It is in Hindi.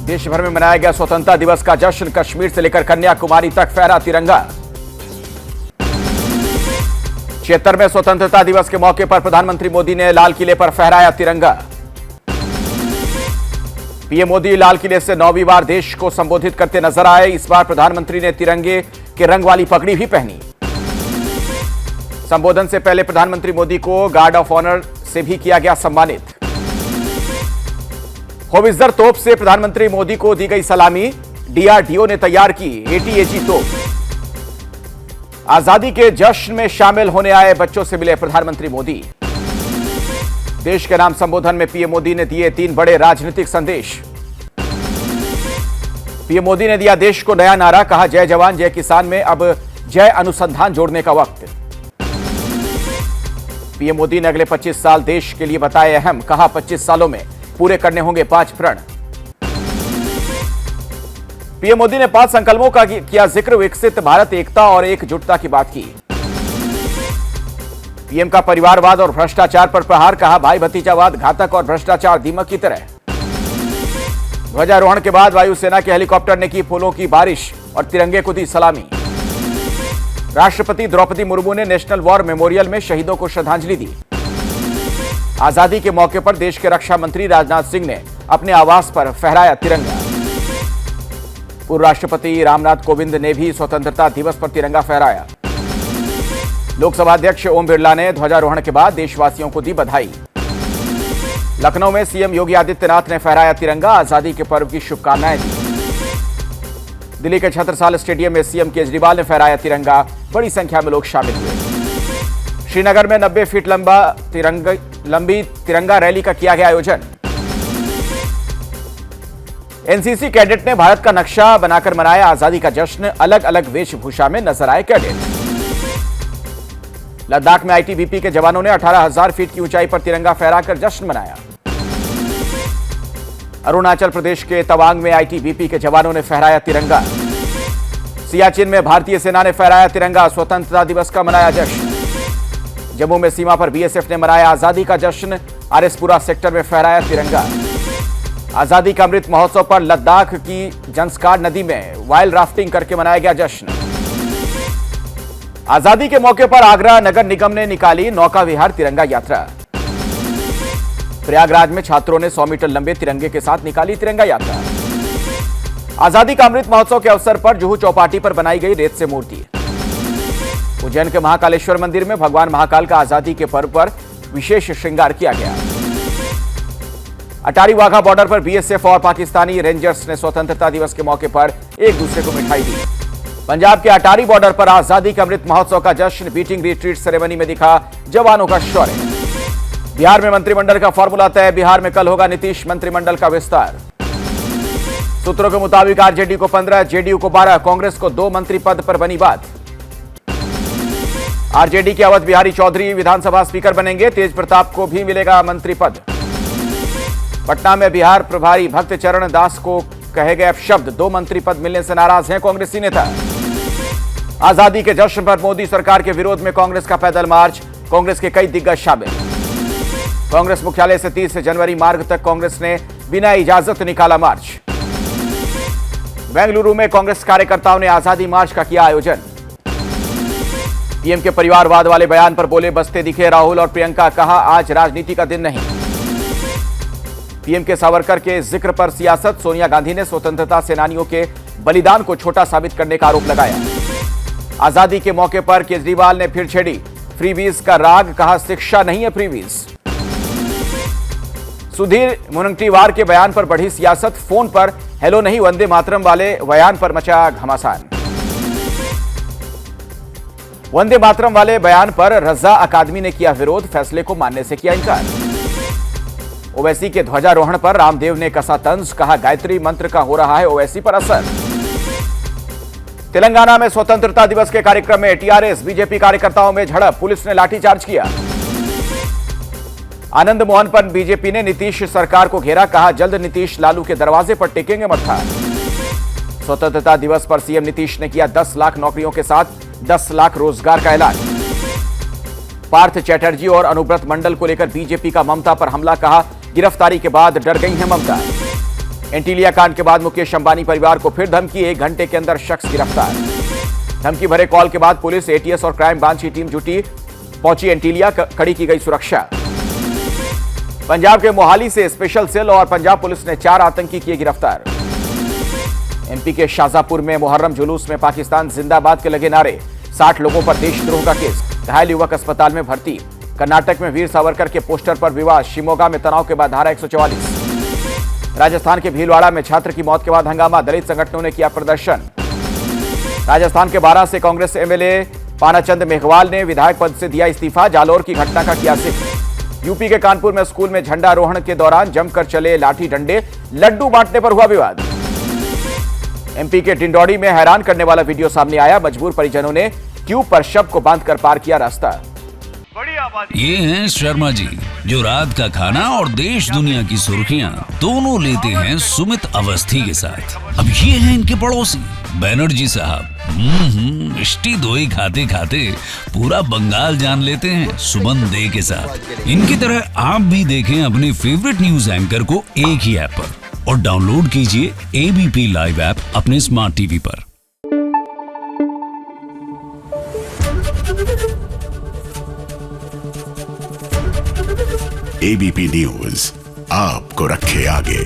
देश भर में मनाया गया स्वतंत्रता दिवस का जश्न। कश्मीर से लेकर कन्याकुमारी तक फहरा तिरंगा। 76वें स्वतंत्रता दिवस के मौके पर प्रधानमंत्री मोदी ने लाल किले पर फहराया तिरंगा। पीएम मोदी लाल किले से 9वीं बार देश को संबोधित करते नजर आए। इस बार प्रधानमंत्री ने तिरंगे के रंग वाली पगड़ी भी पहनी। संबोधन से पहले प्रधानमंत्री मोदी को गार्ड ऑफ ऑनर से भी किया गया सम्मानित। होवित्जर तोप से प्रधानमंत्री मोदी को दी गई सलामी। डीआरडीओ ने तैयार की एटीएजी तोप। आजादी के जश्न में शामिल होने आए बच्चों से मिले प्रधानमंत्री मोदी। देश के नाम संबोधन में पीएम मोदी ने दिए 3 बड़े राजनीतिक संदेश। पीएम मोदी ने दिया देश को नया नारा, कहा जय जवान जय किसान में अब जय अनुसंधान जोड़ने का वक्त। पीएम मोदी ने अगले 25 साल देश के लिए बताए अहम, कहा 25 सालों में पूरे करने होंगे 5 प्रण। पीएम मोदी ने 5 संकल्पों का किया जिक्र। विकसित भारत, एकता और एकजुटता की बात की। पीएम का परिवारवाद और भ्रष्टाचार पर प्रहार, कहा भाई भतीजावाद घातक और भ्रष्टाचार दीमक की तरह। ध्वजारोहण के बाद वायुसेना के हेलीकॉप्टर ने की फूलों की बारिश और तिरंगे को दी सलामी। राष्ट्रपति द्रौपदी मुर्मू ने नेशनल वॉर मेमोरियल में शहीदों को श्रद्धांजलि दी। आजादी के मौके पर देश के रक्षा मंत्री राजनाथ सिंह ने अपने आवास पर फहराया तिरंगा। पूर्व राष्ट्रपति रामनाथ कोविंद ने भी स्वतंत्रता दिवस पर तिरंगा फहराया। लोकसभा अध्यक्ष ओम बिरला ने ध्वजारोहण के बाद देशवासियों को दी बधाई। लखनऊ में सीएम योगी आदित्यनाथ ने फहराया तिरंगा, आजादी के पर्व की शुभकामनाएं दी। दिल्ली के छत्रसाल स्टेडियम में सीएम केजरीवाल ने फहराया तिरंगा। बड़ी संख्या में लोग शामिल हुए। श्रीनगर में 90 फीट लंबी तिरंगा रैली का किया गया आयोजन। एनसीसी कैडेट ने भारत का नक्शा बनाकर मनाया आजादी का जश्न। अलग अलग वेशभूषा में नजर आए कैडेट। लद्दाख में आईटीबीपी के जवानों ने 18,000 फीट की ऊंचाई पर तिरंगा फहराकर जश्न मनाया। अरुणाचल प्रदेश के तवांग में आईटीबीपी के जवानों ने फहराया तिरंगा। सियाचिन में भारतीय सेना ने फहराया तिरंगा। स्वतंत्रता दिवस का मनाया जश्न। जम्मू में सीमा पर बीएसएफ ने मनाया आजादी का जश्न। आरएसपुरा सेक्टर में फहराया तिरंगा। आजादी का अमृत महोत्सव पर लद्दाख की जंस्कार नदी में वाइल्ड राफ्टिंग करके मनाया गया जश्न। आजादी के मौके पर आगरा नगर निगम ने निकाली नौका विहार तिरंगा यात्रा। प्रयागराज में छात्रों ने 100 मीटर लंबे तिरंगे के साथ निकाली तिरंगा यात्रा। आजादी का अमृत महोत्सव के अवसर पर जुहू चौपाटी पर बनाई गई रेत से मूर्ति। उज्जैन के महाकालेश्वर मंदिर में भगवान महाकाल का आजादी के पर्व पर विशेष श्रृंगार किया गया। अटारी वाघा बॉर्डर पर बीएसएफ और पाकिस्तानी रेंजर्स ने स्वतंत्रता दिवस के मौके पर एक दूसरे को मिठाई दी। पंजाब के अटारी बॉर्डर पर आजादी का अमृत महोत्सव का जश्न। बीटिंग रिट्रीट सेरेमनी में दिखा जवानों का शौर्य। बिहार में मंत्रिमंडल का फॉर्मूला तय। बिहार में कल होगा नीतीश मंत्रिमंडल का विस्तार। सूत्रों के मुताबिक आरजेडी को 15, जेडीयू को 12, कांग्रेस को 2 मंत्री पद पर बनी बात। आरजेडी के अवध बिहारी चौधरी विधानसभा स्पीकर बनेंगे। तेज प्रताप को भी मिलेगा मंत्री पद। पटना में बिहार प्रभारी भक्त चरण दास को कहे गए अपशब्द। 2 मंत्री पद मिलने से नाराज हैं कांग्रेसी नेता। आजादी के जश्न पर मोदी सरकार के विरोध में कांग्रेस का पैदल मार्च। कांग्रेस के कई दिग्गज शामिल। कांग्रेस मुख्यालय से 30 जनवरी मार्ग तक कांग्रेस ने बिना इजाजत निकाला मार्च। बेंगलुरु में कांग्रेस कार्यकर्ताओं ने आजादी मार्च का किया आयोजन। पीएम के परिवारवाद वाले बयान पर बोले बसते दिखे राहुल और प्रियंका, कहा आज राजनीति का दिन नहीं। पीएम के सावरकर के जिक्र पर सियासत। सोनिया गांधी ने स्वतंत्रता सेनानियों के बलिदान को छोटा साबित करने का आरोप लगाया। आजादी के मौके पर केजरीवाल ने फिर छेड़ी फ्रीबीज का राग, कहा शिक्षा नहीं है फ्रीबीज। सुधीर मुनगंटीवार के बयान पर बढ़ी सियासत। फोन पर हेलो नहीं वंदे मातरम वाले बयान पर मचा घमासान। वंदे मातरम वाले बयान पर रजा अकादमी ने किया विरोध। फैसले को मानने से किया इनकार। ओवैसी के ध्वजारोहण पर रामदेव ने कसा तंज, कहा गायत्री मंत्र का हो रहा है ओवैसी पर असर। तेलंगाना में स्वतंत्रता दिवस के कार्यक्रम में टीआरएस बीजेपी कार्यकर्ताओं में झड़प। पुलिस ने लाठीचार्ज किया। आनंद मोहन पर बीजेपी ने नीतीश सरकार को घेरा। कहा जल्द नीतीश लालू के दरवाजे पर टेकेंगे मत्था। स्वतंत्रता दिवस पर सीएम नीतीश ने किया 10 लाख नौकरियों के साथ 10 लाख रोजगार का ऐलान। पार्थ चैटर्जी और अनुव्रत मंडल को लेकर बीजेपी का ममता पर हमला। कहा गिरफ्तारी के बाद डर गई हैं ममता। एंटीलिया कांड के बाद मुकेश अंबानी परिवार को फिर धमकी, 1 घंटे के अंदर शख्स गिरफ्तार। धमकी भरे कॉल के बाद पुलिस, एटीएस और क्राइम ब्रांच की टीम जुटी, पहुंची एंटीलिया, कड़ी की गई सुरक्षा। पंजाब के मोहाली से स्पेशल सेल और पंजाब पुलिस ने 4 आतंकी किए गिरफ्तार। एमपी के शाहजहांपुर में मुहर्रम जुलूस में पाकिस्तान जिंदाबाद के लगे नारे, 60 लोगों पर देशद्रोह का केस, घायल युवक अस्पताल में भर्ती। कर्नाटक में वीर सावरकर के पोस्टर पर विवाद, शिमोगा में तनाव के बाद धारा 144। राजस्थान के भीलवाड़ा में छात्र की मौत के बाद हंगामा, दलित संगठनों ने किया प्रदर्शन। राजस्थान के 12 से कांग्रेस एमएलए पानाचंद मेघवाल ने विधायक पद से दिया इस्तीफा, जालोर की घटना का किया जिक्र। यूपी के कानपुर में स्कूल में झंडारोहण के दौरान जमकर चले लाठी डंडे, लड्डू बांटने पर हुआ विवाद। एमपी के डिंडौरी में हैरान करने वाला वीडियो सामने आया, मजबूर परिजनों ने ट्यूब पर शव को बांधकर पार किया रास्ता। ये हैं शर्मा जी, जो रात का खाना और देश दुनिया की सुर्खियां दोनों लेते हैं सुमित अवस्थी के साथ। अब ये हैं इनके पड़ोसी बनर्जी साहब। मिष्टी दोई खाते खाते पूरा बंगाल जान लेते हैं सुमन दे के साथ। इनकी तरह आप भी देखें अपने फेवरेट न्यूज एंकर को एक ही ऐप पर और डाउनलोड कीजिए एबीपी लाइव ऐप अपने स्मार्ट टीवी पर। एबीपी न्यूज आपको रखे आगे।